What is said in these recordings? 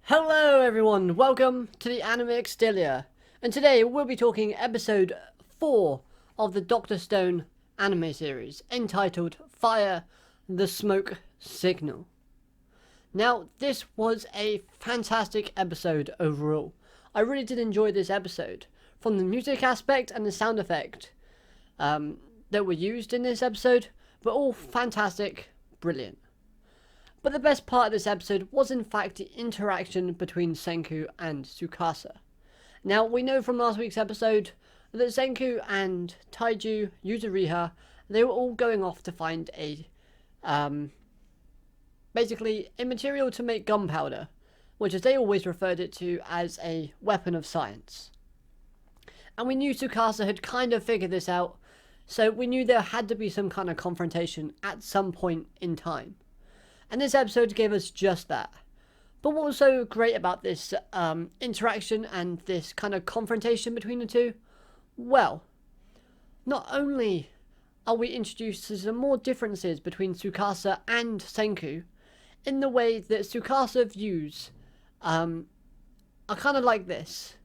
Hello everyone, welcome to the Anime Exterior, and today we'll be talking episode 4 of the Doctor Stone anime series, entitled Fire the Smoke Signal. Now, this was a fantastic episode overall. I really did enjoy this episode, from the music aspect and the sound effect that were used in this episode, but all fantastic, brilliant. But the best part of this episode was in fact the interaction between Senku and Tsukasa. Now, we know from last week's episode that Senku and Taiju, Yuzuriha, they were all going off to find basically a material to make gunpowder, which as they always referred it to as a weapon of science. And we knew Tsukasa had kind of figured this out, so we knew there had to be some kind of confrontation at some point in time. And this episode gave us just that. But what was so great about this interaction and this kind of confrontation between the two? Well, not only are we introduced to some more differences between Tsukasa and Senku, in the way that Tsukasa views are kind of like this.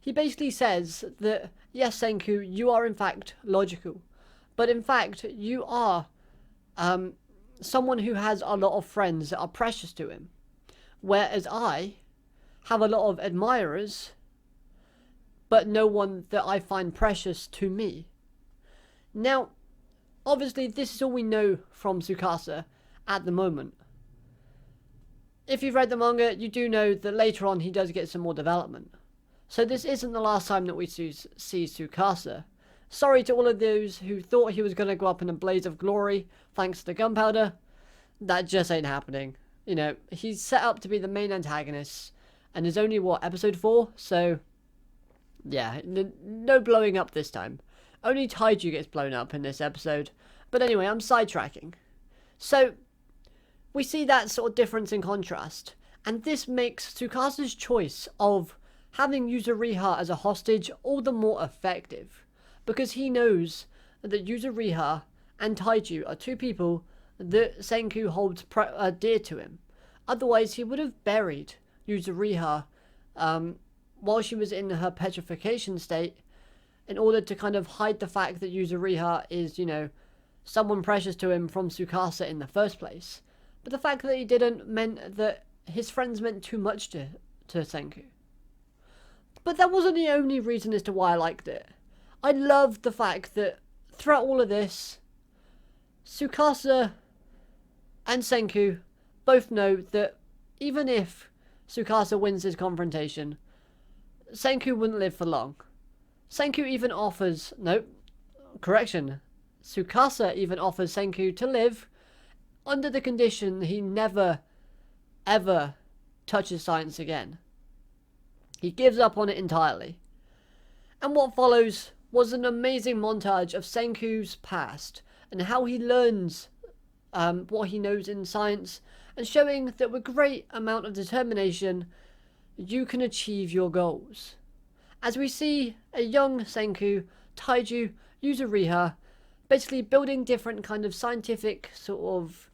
He basically says that, yes, Senku, you are in fact logical, but in fact you are someone who has a lot of friends that are precious to him, whereas I have a lot of admirers, but no one that I find precious to me. Now, obviously, this is all we know from Tsukasa at the moment. If you've read the manga, you do know that later on he does get some more development. So this isn't the last time that we see Tsukasa. Sorry to all of those who thought he was going to go up in a blaze of glory thanks to the gunpowder. That just ain't happening. You know, he's set up to be the main antagonist, and there's only, episode 4? So, yeah, no blowing up this time. Only Taiju gets blown up in this episode. But anyway, I'm sidetracking. So, we see that sort of difference in contrast, and this makes Tsukasa's choice of having Yuzuriha as a hostage all the more effective, because he knows that Yuzuriha and Taiju are two people that Senku holds dear to him. Otherwise, he would have buried Yuzuriha while she was in her petrification state, in order to kind of hide the fact that Yuzuriha is, you know, someone precious to him from Tsukasa in the first place. But the fact that he didn't meant that his friends meant too much to Senku. But that wasn't the only reason as to why I liked it. I loved the fact that throughout all of this, Tsukasa and Senku both know that even if Tsukasa wins his confrontation, Senku wouldn't live for long. Senku even offers... No, correction. Tsukasa even offers Senku to live under the condition he never, ever touches science again. He gives up on it entirely. And what follows was an amazing montage of Senku's past and how he learns what he knows in science, and showing that with great amount of determination you can achieve your goals. As we see a young Senku, Taiju, Yuzuriha basically building different kind of scientific sort of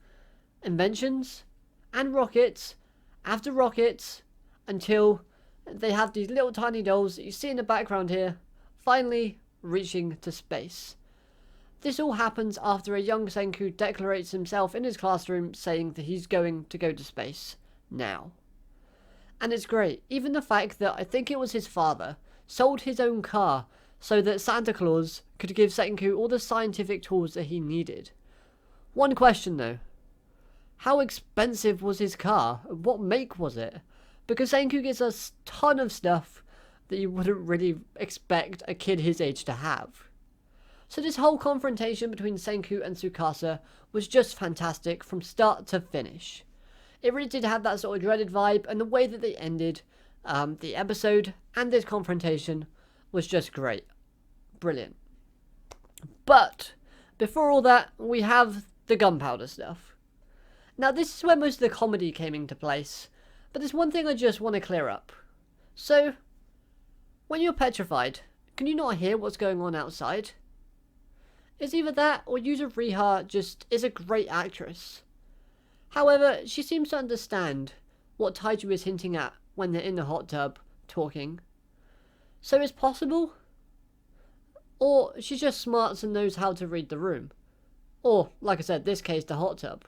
inventions and rockets after rockets until they have these little tiny dolls that you see in the background here finally reaching to space. This all happens after a young Senku declarates himself in his classroom saying that he's going to go to space now. And it's great. Even the fact that I think it was his father sold his own car so that Santa Claus could give Senku all the scientific tools that he needed. One question though. How expensive was his car? What make was it? Because Senku gets a ton of stuff that you wouldn't really expect a kid his age to have. So this whole confrontation between Senku and Tsukasa was just fantastic from start to finish. It really did have that sort of dreaded vibe, and the way that they ended the episode and this confrontation was just great. Brilliant. But before all that, we have the gunpowder stuff. Now this is where most of the comedy came into place, but there's one thing I just want to clear up. So, when you're petrified, can you not hear what's going on outside? It's either that or Yuzuriha just is a great actress. However, she seems to understand what Taiju is hinting at when they're in the hot tub talking. So it's possible? Or she's just smart and knows how to read the room. Or, like I said, this case, the hot tub.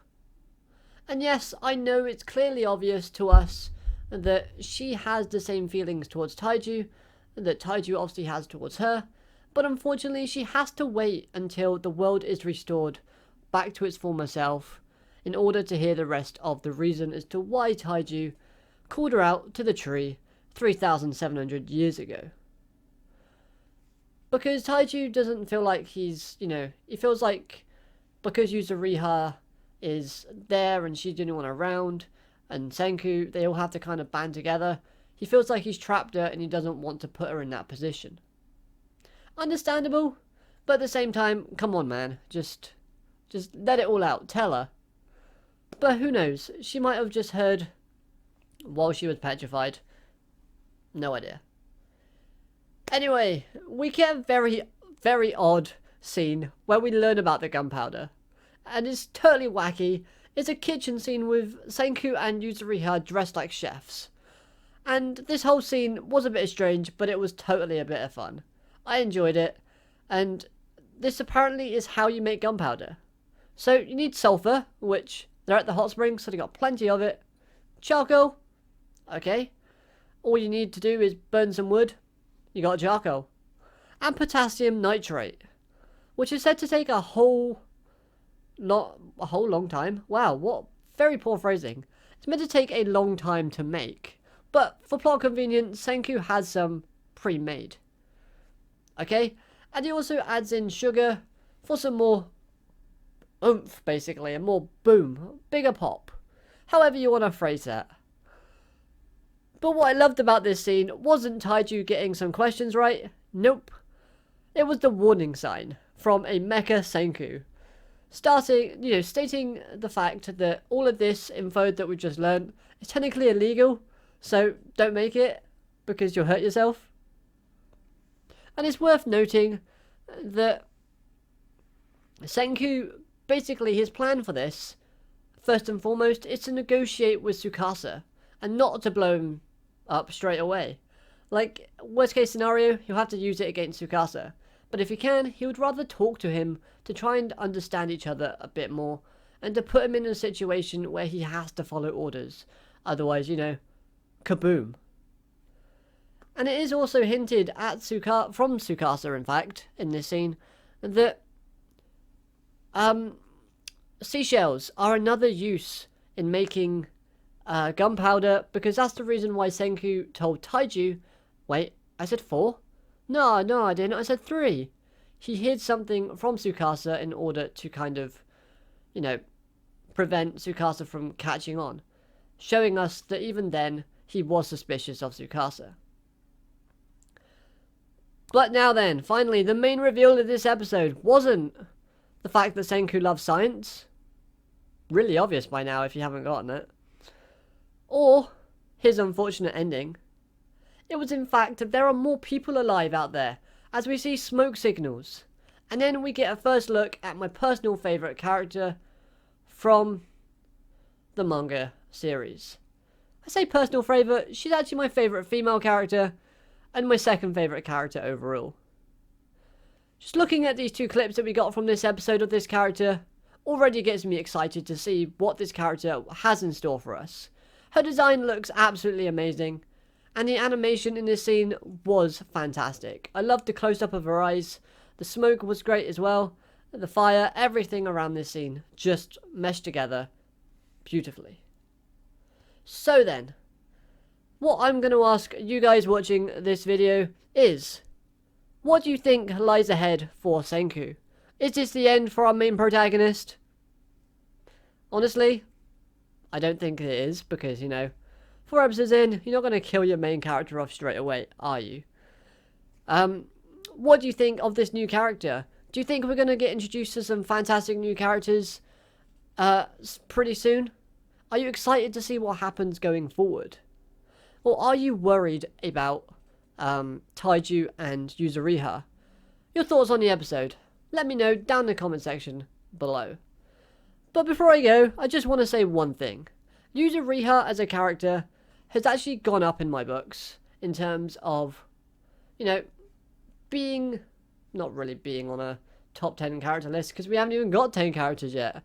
And yes, I know it's clearly obvious to us that she has the same feelings towards Taiju that Taiju obviously has towards her, but unfortunately she has to wait until the world is restored back to its former self in order to hear the rest of the reason as to why Taiju called her out to the tree 3,700 years ago. Because Taiju doesn't feel like he's, he feels like because Yuzuriha is there and she's the only one around, and Senku, they all have to kind of band together, he feels like he's trapped her and he doesn't want to put her in that position. Understandable, but at the same time, come on man, just let it all out, tell her. But who knows, she might have just heard while she was petrified. No idea. Anyway, we get a very, very odd scene where we learn about the gunpowder. And it's totally wacky. It's a kitchen scene with Senku and Yuzuriha dressed like chefs. And this whole scene was a bit strange, but it was totally a bit of fun. I enjoyed it. And this apparently is how you make gunpowder. So you need sulfur, which they're at the hot springs, so they got plenty of it. Charcoal. Okay. All you need to do is burn some wood. You got charcoal. And potassium nitrate, which is said to take a whole long time. Wow, what very poor phrasing. It's meant to take a long time to make. But for plot convenience, Senku has some pre-made. Okay? And he also adds in sugar for some more oomph, basically, and more boom, bigger pop. However you want to phrase that. But what I loved about this scene wasn't Taiju getting some questions right. Nope. It was the warning sign from a Mecha Senku. Stating the fact that all of this info that we've just learned is technically illegal, so don't make it because you'll hurt yourself. And it's worth noting that Senku, basically his plan for this, first and foremost, is to negotiate with Tsukasa and not to blow him up straight away. Like, worst case scenario, he'll have to use it against Tsukasa. But if he can, he would rather talk to him to try and understand each other a bit more, and to put him in a situation where he has to follow orders. Otherwise, kaboom. And it is also hinted at from Tsukasa, in fact, in this scene, that seashells are another use in making gunpowder, because that's the reason why Senku told Taiju, wait, I said 4? No, I didn't, I said 3. He hid something from Tsukasa in order to kind of, prevent Tsukasa from catching on, showing us that even then, he was suspicious of Tsukasa. But now then, finally, the main reveal of this episode wasn't the fact that Senku loves science. Really obvious by now if you haven't gotten it. Or his unfortunate ending. It was in fact that there are more people alive out there, as we see smoke signals. And then we get a first look at my personal favourite character from the manga series. I say personal favourite, she's actually my favourite female character, and my second favourite character overall. Just looking at these two clips that we got from this episode of this character already gets me excited to see what this character has in store for us. Her design looks absolutely amazing, and the animation in this scene was fantastic. I loved the close-up of her eyes, the smoke was great as well, the fire, everything around this scene just meshed together beautifully. So then, what I'm going to ask you guys watching this video is, what do you think lies ahead for Senku? Is this the end for our main protagonist? Honestly, I don't think it is, because, 4 episodes in, you're not going to kill your main character off straight away, are you? What do you think of this new character? Do you think we're going to get introduced to some fantastic new characters pretty soon? Are you excited to see what happens going forward? Or are you worried about Taiju and Yuzuriha? Your thoughts on the episode? Let me know down in the comment section below. But before I go, I just want to say one thing. Yuzuriha as a character has actually gone up in my books in terms of, you know, being, not really being on a top 10 character list because we haven't even got 10 characters yet.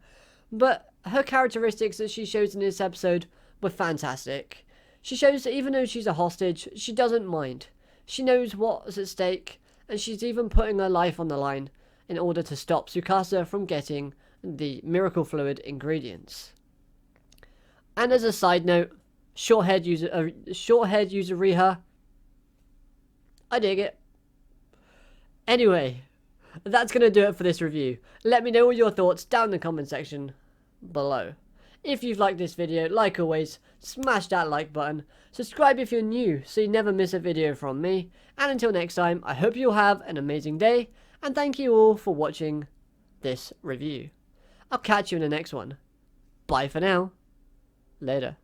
But her characteristics that she shows in this episode were fantastic. She shows that even though she's a hostage, she doesn't mind. She knows what's at stake, and she's even putting her life on the line in order to stop Tsukasa from getting the miracle fluid ingredients. And as a side note, short-haired Yuzuriha, I dig it. Anyway, that's going to do it for this review. Let me know all your thoughts down in the comment section below. If you've liked this video, like always, smash that like button. Subscribe if you're new so you never miss a video from me. And until next time, I hope you'll have an amazing day. And thank you all for watching this review. I'll catch you in the next one. Bye for now. Later.